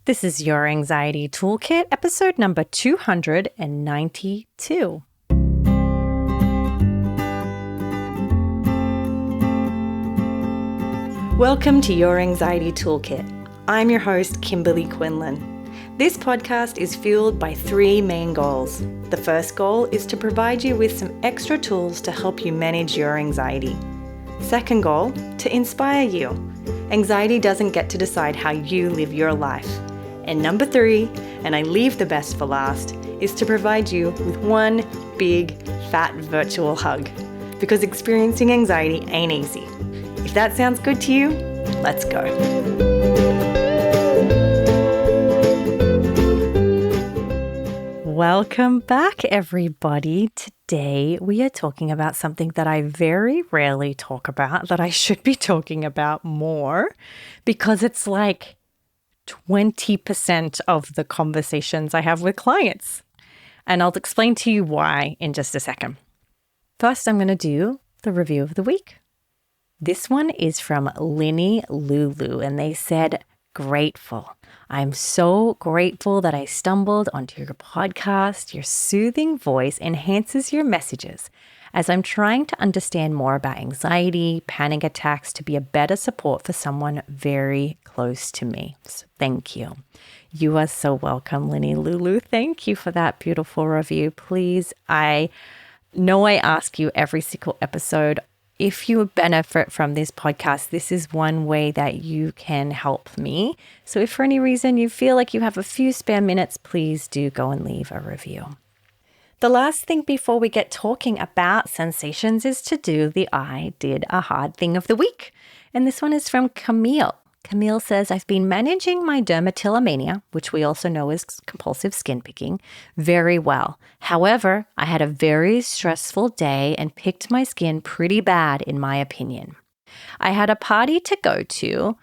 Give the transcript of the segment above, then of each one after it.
This is your Anxiety Toolkit, episode number 292. Welcome to Your Anxiety Toolkit. I'm your host, Kimberly Quinlan. This podcast is fueled by three main goals. The first goal is to provide you with some extra tools to help you manage your anxiety. Second goal, to inspire you. Anxiety doesn't get to decide how you live your life. And number three, and I leave the best for last, is to provide you with one big, fat virtual hug. Because experiencing anxiety ain't easy. If that sounds good to you, let's go. Welcome back, everybody. Today we are talking about something that I very rarely talk about, that I should be talking about more, because it's like 20% of the conversations I have with clients. And I'll explain to you why in just a second. First, I'm going to do the review of the week. This one is from Linelulu, and they said, "Grateful. I'm so grateful that I stumbled onto your podcast. Your soothing voice enhances your messages as I'm trying to understand more about anxiety, panic attacks to be a better support for someone very close to me." So thank you. You are so welcome, Linelulu. Thank you for that beautiful review. Please, I know I ask you every single episode, if you benefit from this podcast, this is one way that you can help me. So if for any reason you feel like you have a few spare minutes, please do go and leave a review. The last thing before we get talking about sensations is to do the I did a hard thing of the week. And this one is from Camille. Camille says, "I've been managing my dermatillomania, which we also know as compulsive skin picking, very well. However, I had a very stressful day and picked my skin pretty bad, in my opinion. I had a party to go to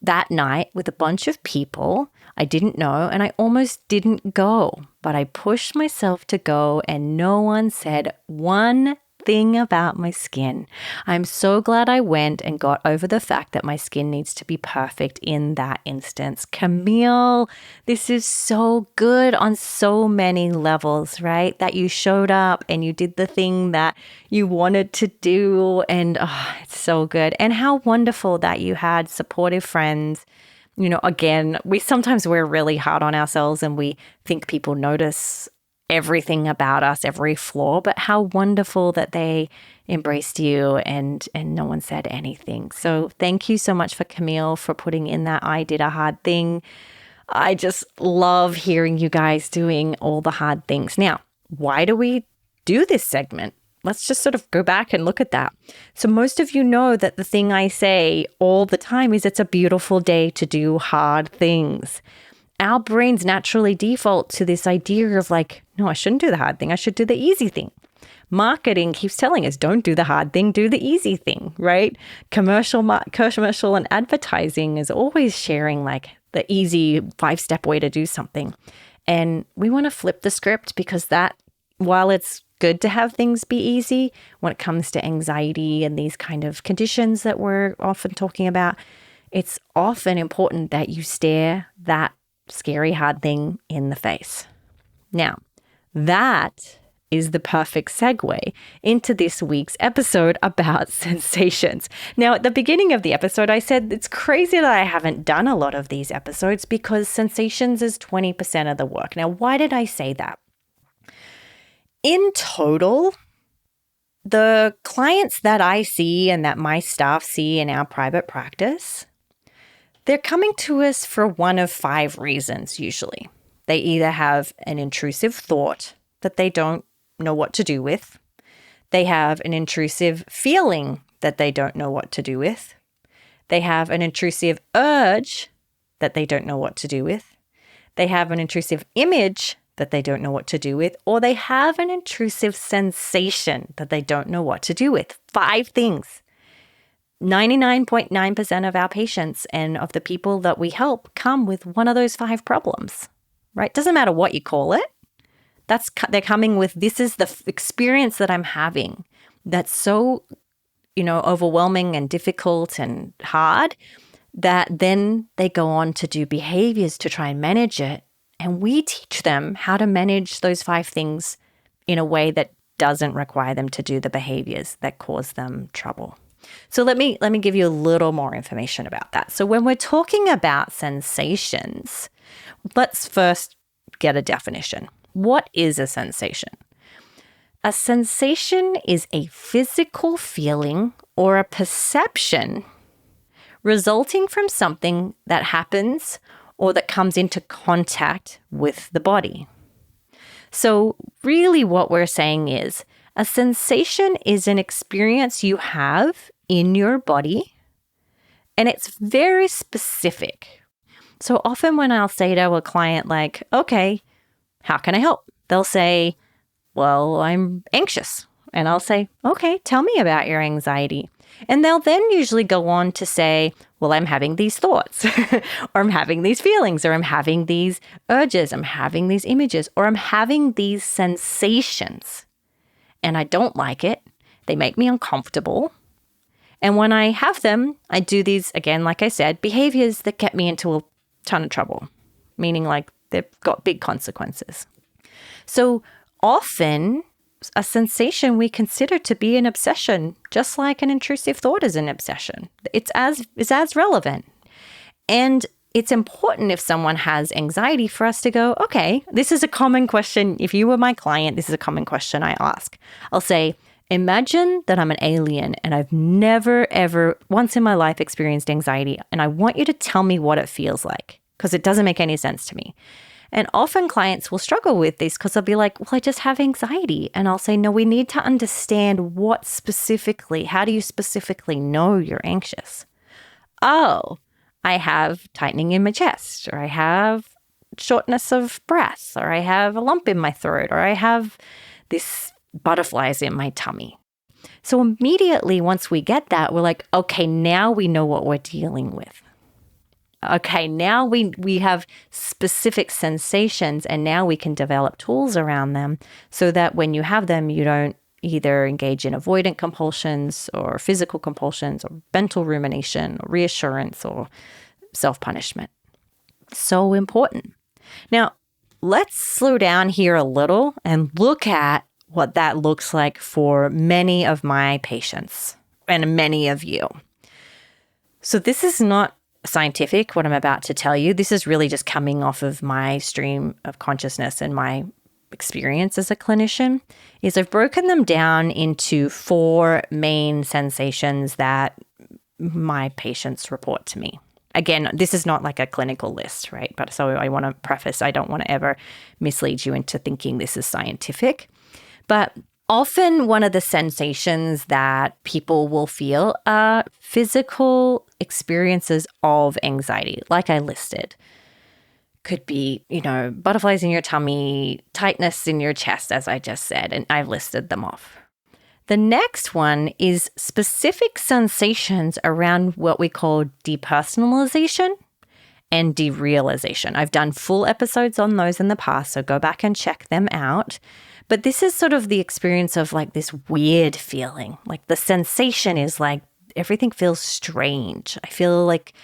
that night with a bunch of people I didn't know, and I almost didn't go, but I pushed myself to go and no one said one thing about my skin. I'm so glad I went and got over the fact that my skin needs to be perfect in that instance." Camille, this is so good on so many levels, right? That you showed up and you did the thing that you wanted to do, and it's so good. And how wonderful that you had supportive friends. You know, again, we're really hard on ourselves and we think people notice everything about us, every flaw, but how wonderful that they embraced you and no one said anything. So thank you so much for Camille for putting in that I did a hard thing. I just love hearing you guys doing all the hard things. Now, why do we do this segment? Let's just sort of go back and look at that. So most of you know that the thing I say all the time is it's a beautiful day to do hard things. Our brains naturally default to this idea of like, no, I shouldn't do the hard thing. I should do the easy thing. Marketing keeps telling us, don't do the hard thing, do the easy thing, right? Commercial and advertising is always sharing like the easy 5-step way to do something. And we want to flip the script because that, while it's good to have things be easy, when it comes to anxiety and these kind of conditions that we're often talking about, it's often important that you stare that scary hard thing in the face. Now, that is the perfect segue into this week's episode about sensations. Now, at the beginning of the episode, I said it's crazy that I haven't done a lot of these episodes because sensations is 20% of the work. Now, why did I say that? In total, the clients that I see and that my staff see in our private practice, they're coming to us for one of 5 reasons usually. They either have an intrusive thought that they don't know what to do with. They have an intrusive feeling that they don't know what to do with. They have an intrusive urge that they don't know what to do with. They have an intrusive image that they don't know what to do with, or they have an intrusive sensation that they don't know what to do with. 5 things. 99.9% of our patients and of the people that we help come with one of those 5 problems, right? Doesn't matter what you call it. They're coming with, this is the experience that I'm having that's so, overwhelming and difficult and hard that then they go on to do behaviors to try and manage it. And we teach them how to manage those 5 things in a way that doesn't require them to do the behaviors that cause them trouble. So let me give you a little more information about that. So when we're talking about sensations, let's first get a definition. What is a sensation? A sensation is a physical feeling or a perception resulting from something that happens or that comes into contact with the body. So really what we're saying is a sensation is an experience you have in your body, and it's very specific. So often when I'll say to a client like, okay, how can I help? They'll say, well, I'm anxious. And I'll say, okay, tell me about your anxiety. And they'll then usually go on to say, well, I'm having these thoughts, or I'm having these feelings, or I'm having these urges, I'm having these images, or I'm having these sensations. And I don't like it. They make me uncomfortable. And when I have them, I do these, again, like I said, behaviors that get me into a ton of trouble, meaning like they've got big consequences. So often a sensation we consider to be an obsession, just like an intrusive thought is an obsession. It's as relevant. And it's important if someone has anxiety for us to go, okay, this is a common question. If you were my client, this is a common question I ask. I'll say, imagine that I'm an alien and I've never, ever once in my life experienced anxiety. And I want you to tell me what it feels like, because it doesn't make any sense to me. And often clients will struggle with this because they'll be like, well, I just have anxiety. And I'll say, no, we need to understand what specifically, how do you specifically know you're anxious? Oh, I have tightening in my chest, or I have shortness of breath, or I have a lump in my throat, or I have this butterflies in my tummy. So immediately once we get that, we're like, okay, now we know what we're dealing with. Okay, now we have specific sensations, and now we can develop tools around them so that when you have them, you don't either engage in avoidant compulsions or physical compulsions or mental rumination or reassurance or self-punishment. So important. Now, let's slow down here a little and look at what that looks like for many of my patients and many of you. So this is not scientific, what I'm about to tell you. This is really just coming off of my stream of consciousness and my experience as a clinician, is I've broken them down into 4 main sensations that my patients report to me. Again, this is not like a clinical list, right? But so I want to preface, I don't want to ever mislead you into thinking this is scientific. But often one of the sensations that people will feel are physical experiences of anxiety, like I listed. Could be, butterflies in your tummy, tightness in your chest, as I just said, and I've listed them off. The next one is specific sensations around what we call depersonalization and derealization. I've done full episodes on those in the past, so go back and check them out. But this is sort of the experience of like this weird feeling. Like the sensation is like everything feels strange. I feel like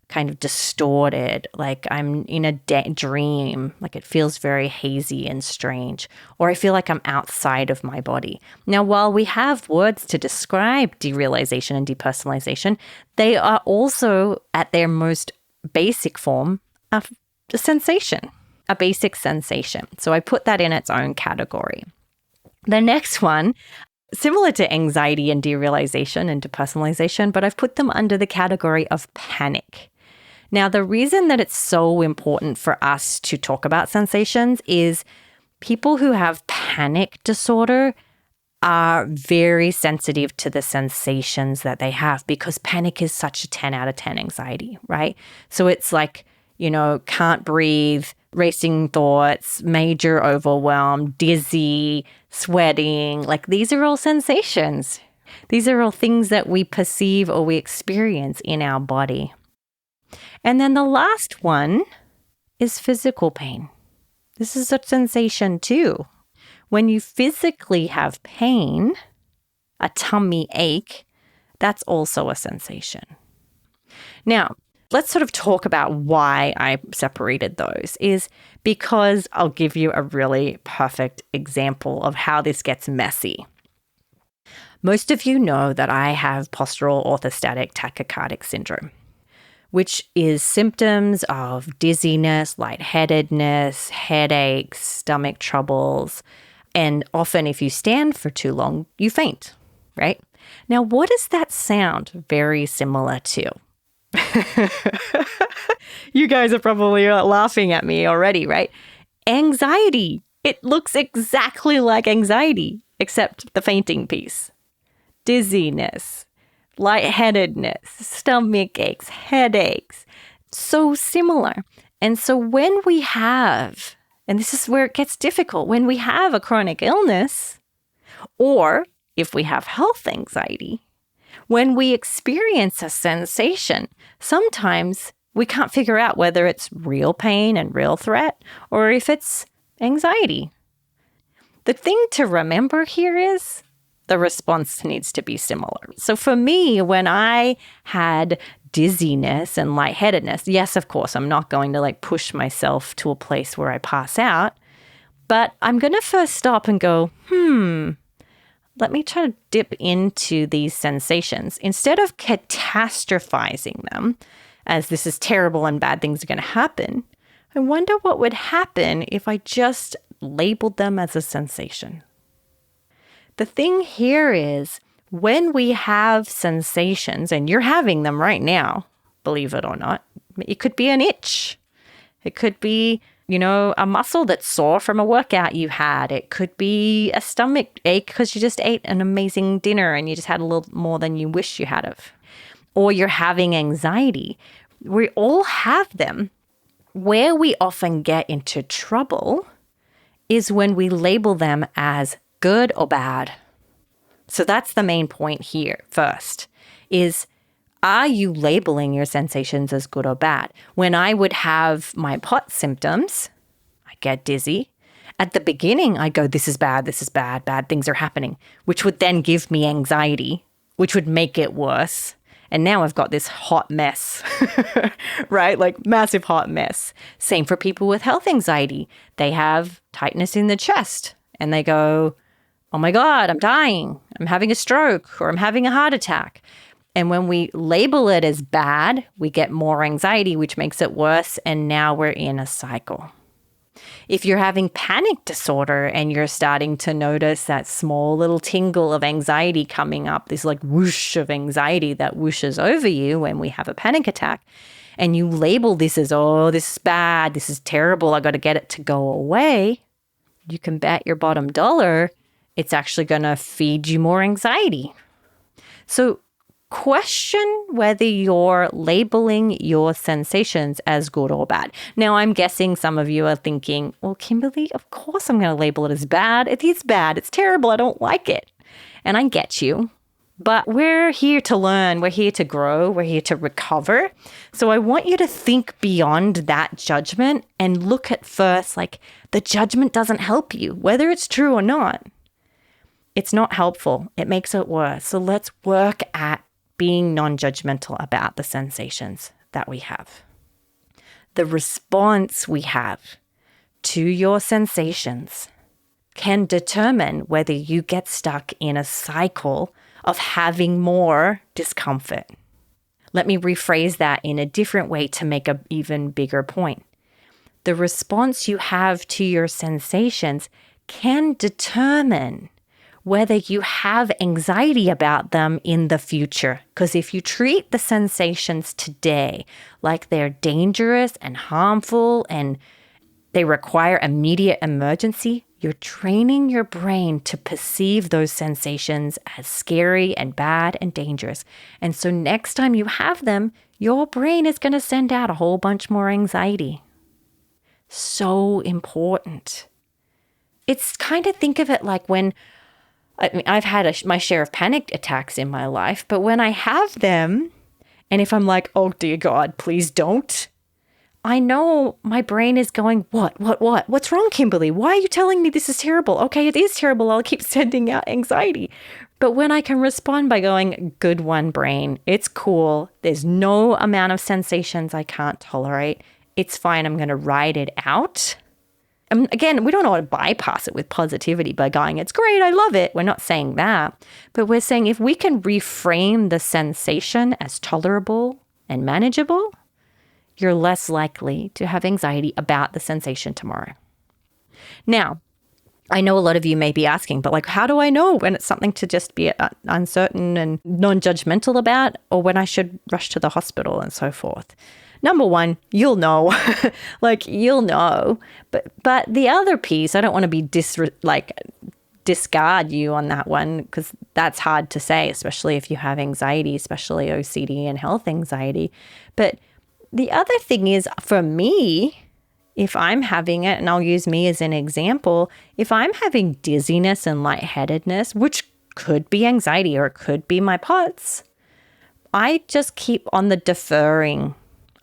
kind of distorted, like I'm in a dream, like it feels very hazy and strange, or I feel like I'm outside of my body. Now, while we have words to describe derealization and depersonalization, they are also at their most basic form of a sensation, a basic sensation. So I put that in its own category. The next one, similar to anxiety and derealization and depersonalization, but I've put them under the category of panic. Now, the reason that it's so important for us to talk about sensations is people who have panic disorder are very sensitive to the sensations that they have, because panic is such a 10 out of 10 anxiety, right? So it's like, can't breathe, racing thoughts, major overwhelm, dizzy, sweating. Like these are all sensations. These are all things that we perceive or we experience in our body. And then the last one is physical pain. This is a sensation too. When you physically have pain, a tummy ache, that's also a sensation. Now, Let's sort of talk about why I separated those is because I'll give you a really perfect example of how this gets messy. Most of you know that I have postural orthostatic tachycardic syndrome, which is symptoms of dizziness, lightheadedness, headaches, stomach troubles, and often if you stand for too long, you faint, right? Now, what does that sound very similar to? You guys are probably laughing at me already, right? Anxiety. It looks exactly like anxiety, except the fainting piece. Dizziness, lightheadedness, stomach aches, headaches. So similar. And so when we have, and this is where it gets difficult, when we have a chronic illness, or if we have health anxiety, when we experience a sensation, sometimes we can't figure out whether it's real pain and real threat or if it's anxiety. The thing to remember here is the response needs to be similar. So for me, when I had dizziness and lightheadedness, yes, of course, I'm not going to push myself to a place where I pass out, but I'm going to first stop and go, let me try to dip into these sensations. Instead of catastrophizing them, as this is terrible and bad things are going to happen, I wonder what would happen if I just labeled them as a sensation. The thing here is when we have sensations, and you're having them right now, believe it or not, it could be an itch. It could be a muscle that's sore from a workout you had. It could be a stomach ache because you just ate an amazing dinner and you just had a little more than you wish you had of. Or you're having anxiety. We all have them. Where we often get into trouble is when we label them as good or bad. So that's the main point here first is, are you labeling your sensations as good or bad? When I would have my POTS symptoms, I get dizzy. At the beginning, I go, this is bad, bad things are happening, which would then give me anxiety, which would make it worse. And now I've got this hot mess, right? Massive hot mess. Same for people with health anxiety. They have tightness in the chest and they go, oh my God, I'm dying. I'm having a stroke or I'm having a heart attack. And when we label it as bad, we get more anxiety, which makes it worse. And now we're in a cycle. If you're having panic disorder and you're starting to notice that small little tingle of anxiety coming up, this whoosh of anxiety that whooshes over you when we have a panic attack, and you label this as, oh, this is bad, this is terrible, I got to get it to go away, you can bet your bottom dollar it's actually going to feed you more anxiety. So question whether you're labeling your sensations as good or bad. Now, I'm guessing some of you are thinking, well, Kimberly, of course I'm going to label it as bad. It is bad. It's terrible. I don't like it. And I get you. But we're here to learn. We're here to grow. We're here to recover. So I want you to think beyond that judgment and look at first, the judgment doesn't help you, whether it's true or not. It's not helpful. It makes it worse. So let's work at being non-judgmental about the sensations that we have. The response we have to your sensations can determine whether you get stuck in a cycle of having more discomfort. Let me rephrase that in a different way to make an even bigger point. The response you have to your sensations can determine whether you have anxiety about them in the future. Because if you treat the sensations today like they're dangerous and harmful and they require immediate emergency, you're training your brain to perceive those sensations as scary and bad and dangerous. And so next time you have them, your brain is going to send out a whole bunch more anxiety. So important. It's kind of, think of it like when I've had my share of panic attacks in my life, but when I have them, and if I'm like, oh dear God, please don't, I know my brain is going, what? What's wrong, Kimberly? Why are you telling me this is terrible? Okay, it is terrible. I'll keep sending out anxiety, But when I can respond by going, good one, brain, it's cool. There's no amount of sensations I can't tolerate. It's fine. I'm going to ride it out. And again, we don't want to bypass it with positivity by going, it's great, I love it. We're not saying that. But we're saying if we can reframe the sensation as tolerable and manageable, you're less likely to have anxiety about the sensation tomorrow. Now, I know a lot of you may be asking, but like, how do I know when it's something to just be uncertain and non-judgmental about, or when I should rush to the hospital and so forth? Number one, you'll know, you'll know. But the other piece, I don't want to be discard you on that one, because that's hard to say, especially if you have anxiety, especially OCD and health anxiety. But the other thing is, for me, if I'm having it, and I'll use me as an example, if I'm having dizziness and lightheadedness, which could be anxiety or it could be my POTS, I just keep on the deferring.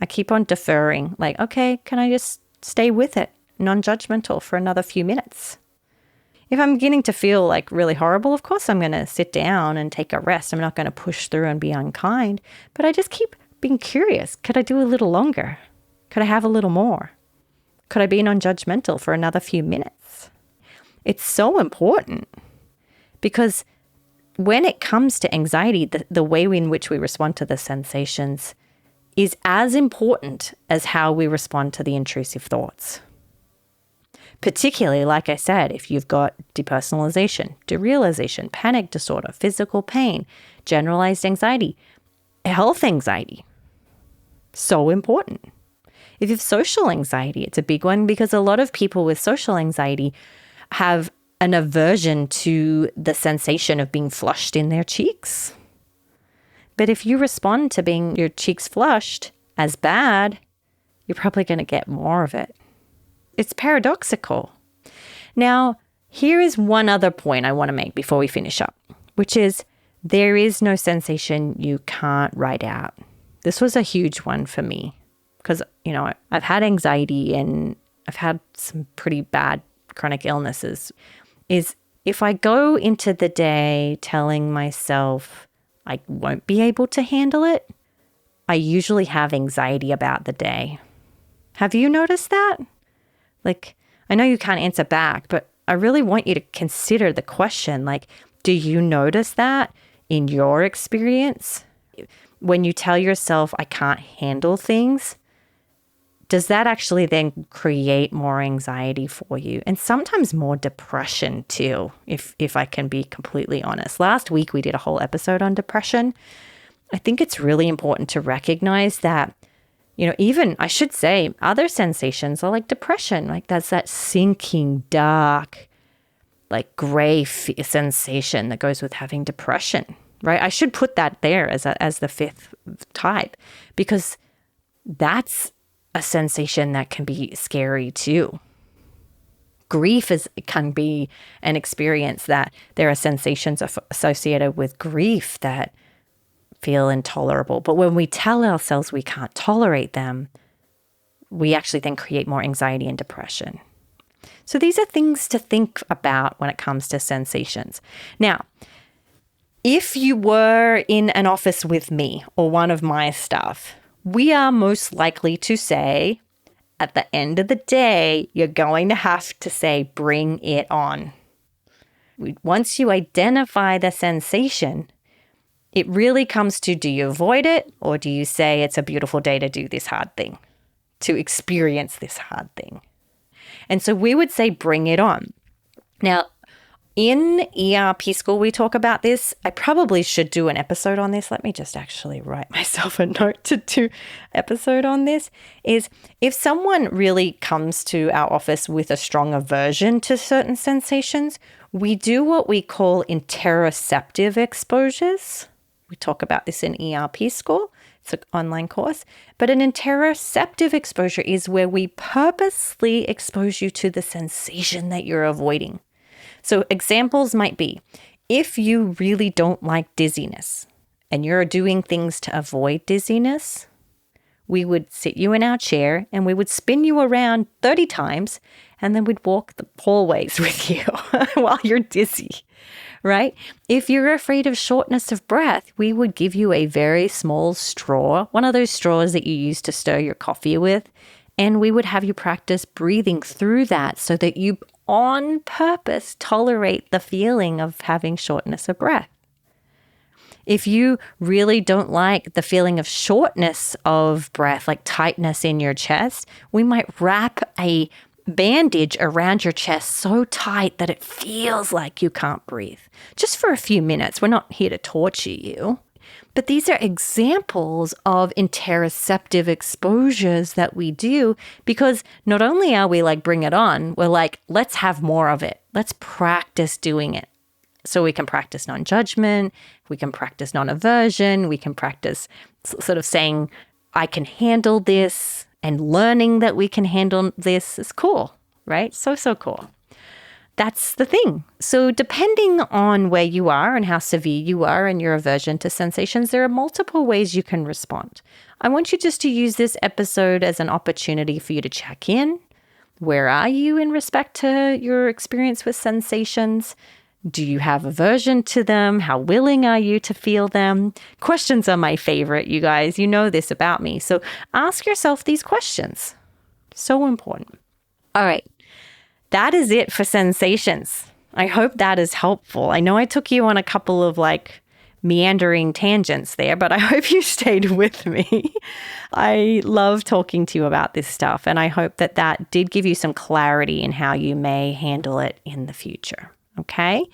I keep on deferring, like, okay, can I just stay with it, non-judgmental for another few minutes? If I'm beginning to feel like really horrible, of course I'm going to sit down and take a rest. I'm not going to push through and be unkind, but I just keep being curious. Could I do a little longer? Could I have a little more? Could I be non-judgmental for another few minutes? It's so important, because when it comes to anxiety, the way in which we respond to the sensations is as important as how we respond to the intrusive thoughts. Particularly, like I said, if you've got depersonalization, derealization, panic disorder, physical pain, generalized anxiety, health anxiety. So important. If you have social anxiety, it's a big one, because a lot of people with social anxiety have an aversion to the sensation of being flushed in their cheeks. But if you respond to being your cheeks flushed as bad, you're probably going to get more of it. It's paradoxical. Now, here is one other point I want to make before we finish up, which is there is no sensation you can't write out. This was a huge one for me because, I've had anxiety and I've had some pretty bad chronic illnesses. Is if I go into the day telling myself I won't be able to handle it, I usually have anxiety about the day. Have you noticed that? I know you can't answer back, but I really want you to consider the question, do you notice that in your experience? When you tell yourself, I can't handle things, does that actually then create more anxiety for you? And sometimes more depression too, if I can be completely honest. Last week, we did a whole episode on depression. I think it's really important to recognize that, even I should say other sensations are like depression, that's that sinking, dark, gray sensation that goes with having depression, right? I should put that there as the fifth type, because that's a sensation that can be scary too. Grief can be an experience that there are sensations associated with grief that feel intolerable. But when we tell ourselves we can't tolerate them, we actually then create more anxiety and depression. So these are things to think about when it comes to sensations. Now, if you were in an office with me or one of my staff, we are most likely to say, at the end of the day, you're going to have to say, bring it on. Once you identify the sensation, it really comes to, do you avoid it, or do you say it's a beautiful day to do this hard thing, to experience this hard thing? And so we would say, bring it on. Now, in ERP school, we talk about this. I probably should do an episode on this. Let me just actually write myself a note to do episode on this. Is if someone really comes to our office with a strong aversion to certain sensations, we do what we call interoceptive exposures. We talk about this in ERP school. It's an online course. But an interoceptive exposure is where we purposely expose you to the sensation that you're avoiding. So examples might be, if you really don't like dizziness and you're doing things to avoid dizziness, we would sit you in our chair and we would spin you around 30 times and then we'd walk the hallways with you while you're dizzy, right? If you're afraid of shortness of breath, we would give you a very small straw, one of those straws that you use to stir your coffee with, and we would have you practice breathing through that so that you on purpose tolerate the feeling of having shortness of breath. If you really don't like the feeling of shortness of breath, like tightness in your chest, we might wrap a bandage around your chest so tight that it feels like you can't breathe. Just for a few minutes. We're not here to torture you. But these are examples of interoceptive exposures that we do because not only are we like, bring it on, we're like, let's have more of it. Let's practice doing it. So we can practice non-judgment, we can practice non-aversion, we can practice sort of saying, I can handle this, and learning that we can handle this is cool, right? So cool. That's the thing. So depending on where you are and how severe you are in your aversion to sensations, there are multiple ways you can respond. I want you just to use this episode as an opportunity for you to check in. Where are you in respect to your experience with sensations? Do you have aversion to them? How willing are you to feel them? Questions are my favorite, you guys. You know this about me. So ask yourself these questions. So important. All right. That is it for sensations. I hope that is helpful. I know I took you on a couple of like meandering tangents there, but I hope you stayed with me. I love talking to you about this stuff, and I hope that that did give you some clarity in how you may handle it in the future. Okay?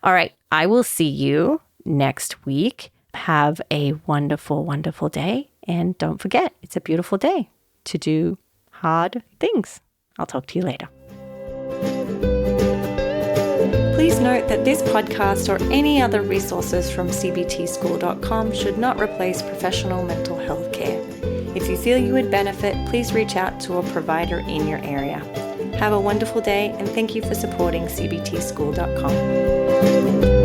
All right. I will see you next week. Have a wonderful, wonderful day. And don't forget, it's a beautiful day to do hard things. I'll talk to you later. Please note that this podcast or any other resources from cbtschool.com should not replace professional mental health care. If you feel you would benefit, please reach out to a provider in your area. Have a wonderful day, and thank you for supporting cbtschool.com.